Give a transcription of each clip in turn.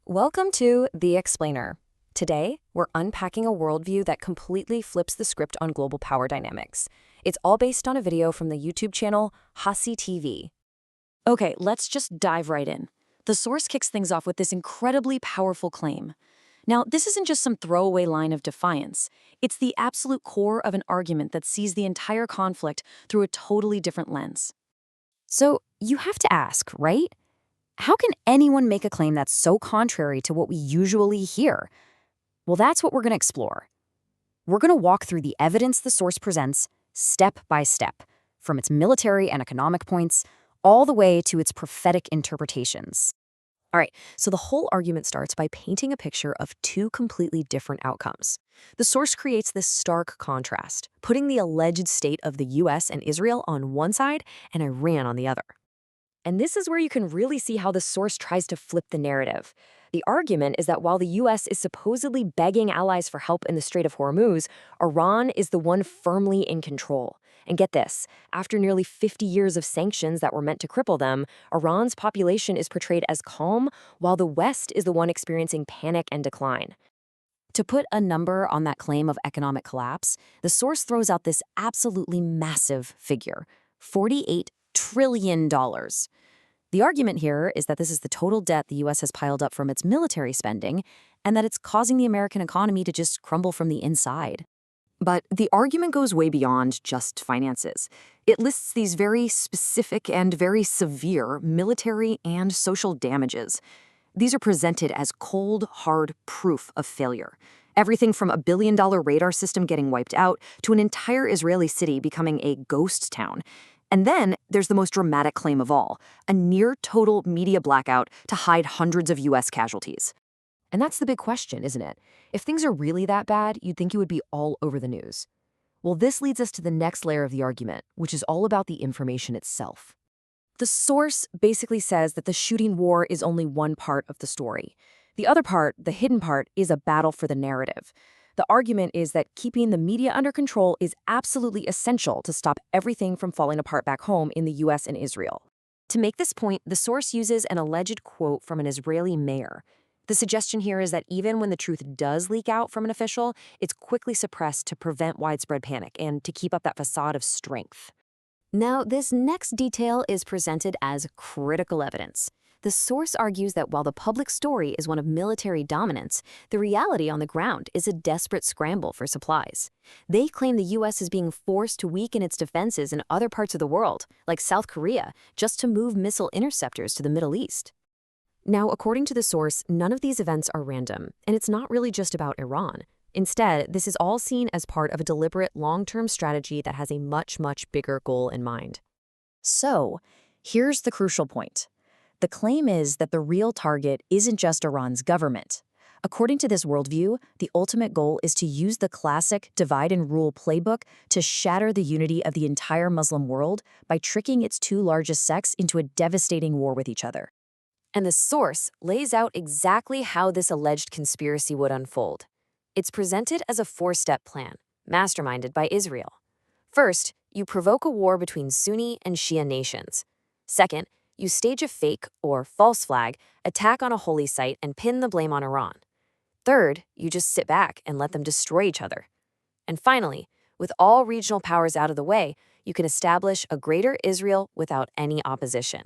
Welcome to The Explainer. Today, we're unpacking a worldview that completely flips the script on global power dynamics. It's all based on a video from the YouTube channel Hasi TV. Okay, let's just dive right in. The source kicks things off with this incredibly powerful claim. Now, this isn't just some throwaway line of defiance. It's the absolute core of an argument that sees the entire conflict through a totally different lens. So, you have to ask, right? How can anyone make a claim that's so contrary to what we usually hear? Well, that's what we're going to explore. We're going to walk through the evidence the source presents, step by step, from its military and economic points, all the way to its prophetic interpretations. All right, so the whole argument starts by painting a picture of two completely different outcomes. The source creates this stark contrast, putting the alleged state of the US and Israel on one side and Iran on the other. And this is where you can really see how the source tries to flip the narrative. The argument is that while the US is supposedly begging allies for help in the Strait of Hormuz, Iran is the one firmly in control. And get this, after nearly 50 years of sanctions that were meant to cripple them, Iran's population is portrayed as calm, while the West is the one experiencing panic and decline. To put a number on that claim of economic collapse, the source throws out this absolutely massive figure, $48 trillion. The argument here is that this is the total debt the U.S. has piled up from its military spending, and that it's causing the American economy to just crumble from the inside. But the argument goes way beyond just finances. It lists these very specific and very severe military and social damages. These are presented as cold, hard proof of failure. Everything from $1 billion radar system getting wiped out to an entire Israeli city becoming a ghost town. And then there's the most dramatic claim of all, a near-total media blackout to hide hundreds of U.S. casualties. And that's the big question, isn't it? If things are really that bad, you'd think it would be all over the news. Well, this leads us to the next layer of the argument, which is all about the information itself. The source basically says that the shooting war is only one part of the story. The other part, the hidden part, is a battle for the narrative. The argument is that keeping the media under control is absolutely essential to stop everything from falling apart back home in the US and Israel. To make this point, the source uses an alleged quote from an Israeli mayor. The suggestion here is that even when the truth does leak out from an official, it's quickly suppressed to prevent widespread panic and to keep up that facade of strength. Now, this next detail is presented as critical evidence. The source argues that while the public story is one of military dominance, the reality on the ground is a desperate scramble for supplies. They claim the U.S. is being forced to weaken its defenses in other parts of the world, like South Korea, just to move missile interceptors to the Middle East. Now, according to the source, none of these events are random, and it's not really just about Iran. Instead, this is all seen as part of a deliberate long-term strategy that has a much, much bigger goal in mind. So, here's the crucial point. The claim is that the real target isn't just Iran's government. According to this worldview, the ultimate goal is to use the classic divide-and-rule playbook to shatter the unity of the entire Muslim world by tricking its two largest sects into a devastating war with each other. And the source lays out exactly how this alleged conspiracy would unfold. It's presented as a four-step plan, masterminded by Israel. First, you provoke a war between Sunni and Shia nations. Second, you stage a fake, or false flag, attack on a holy site and pin the blame on Iran. Third, you just sit back and let them destroy each other. And finally, with all regional powers out of the way, you can establish a greater Israel without any opposition.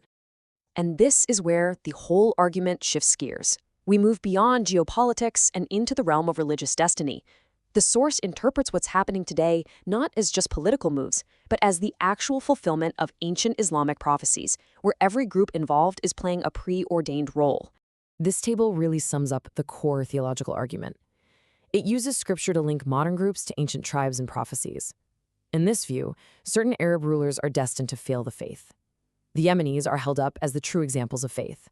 And this is where the whole argument shifts gears. We move beyond geopolitics and into the realm of religious destiny. The source interprets what's happening today not as just political moves, but as the actual fulfillment of ancient Islamic prophecies, where every group involved is playing a preordained role. This table really sums up the core theological argument. It uses scripture to link modern groups to ancient tribes and prophecies. In this view, certain Arab rulers are destined to fail the faith. The Yemenis are held up as the true examples of faith.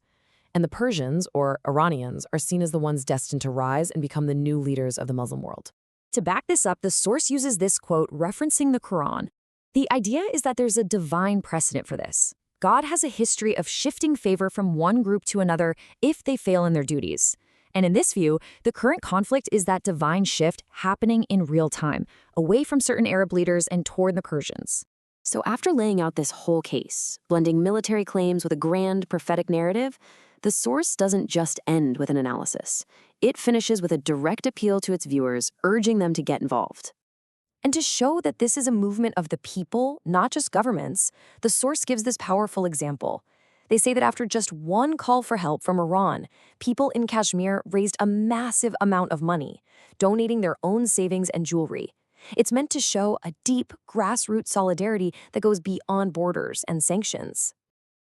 And the Persians, or Iranians, are seen as the ones destined to rise and become the new leaders of the Muslim world. To back this up, the source uses this quote referencing the Quran. The idea is that there's a divine precedent for this. God has a history of shifting favor from one group to another if they fail in their duties. And in this view, the current conflict is that divine shift happening in real time, away from certain Arab leaders and toward the Persians. So after laying out this whole case, blending military claims with a grand prophetic narrative, The source doesn't just end with an analysis. It finishes with a direct appeal to its viewers, urging them to get involved. And to show that this is a movement of the people, not just governments, the source gives this powerful example. They say that after just one call for help from Iran, people in Kashmir raised a massive amount of money, donating their own savings and jewelry. It's meant to show a deep, grassroots solidarity that goes beyond borders and sanctions.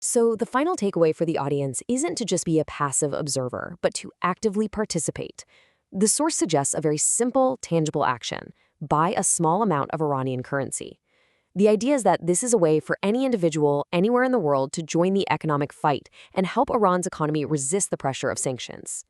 So the final takeaway for the audience isn't to just be a passive observer, but to actively participate. The source suggests a very simple, tangible action: buy a small amount of Iranian currency. The idea is that this is a way for any individual anywhere in the world to join the economic fight and help Iran's economy resist the pressure of sanctions.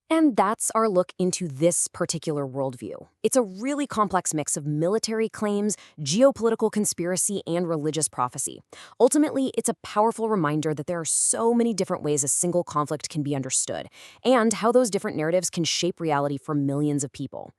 And that's our look into this particular worldview. It's a really complex mix of military claims, geopolitical conspiracy, and religious prophecy. Ultimately, it's a powerful reminder that there are so many different ways a single conflict can be understood, and how those different narratives can shape reality for millions of people.